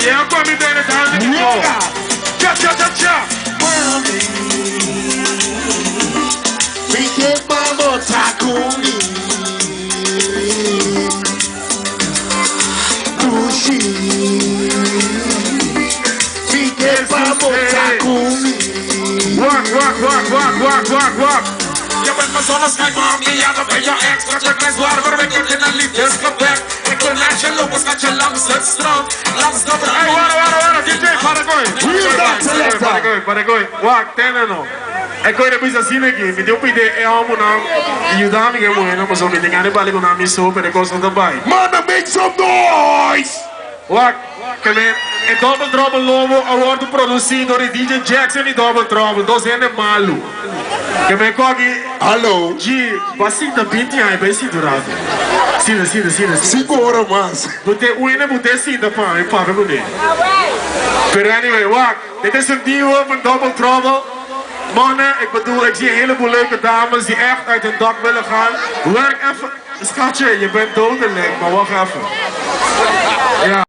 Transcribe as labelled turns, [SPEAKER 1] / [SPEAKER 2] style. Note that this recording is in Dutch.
[SPEAKER 1] Yeah, I'm coming down the dance.
[SPEAKER 2] Yeah.
[SPEAKER 1] Cha.
[SPEAKER 2] Mami, Big Mama Takumi, Kushi, Big Mama Takumi.
[SPEAKER 1] Walk.
[SPEAKER 3] Je bent mijn zonneschijn, mami, ja, dan ben je extra. Check mijn zwaar, maar ik heb in een liefdesgevecht. Ik wil naar je lopen, schat je langs het strand. Langs de brand.
[SPEAKER 1] Hey, wara, DJ, para going. Walk, tena no. Ik gooi de bisa zien aqui, me deu pide é algo não. E o dame que é bueno, mas o me tem que bali com a minha sopa, de coisa da bai.
[SPEAKER 2] Mama, make some noise!
[SPEAKER 1] Walk, que vem. É Double Trouble Lobo, award produzido por DJ Jackson e Double Trouble, dois anos malu. Que vem aqui.
[SPEAKER 2] Alô?
[SPEAKER 1] G, bastante 20 anos, bem cinturado. Sina.
[SPEAKER 2] 5 horas mais.
[SPEAKER 1] Bute uine bute sinta pa, en pa bute. Pero anyway, wacht. Dit is een duo van Double Trouble. Mannen, ik bedoel, ik zie een heleboel leuke dames die echt uit hun dak willen gaan. Werk even. Schatje, je bent dodelijk, maar wacht even.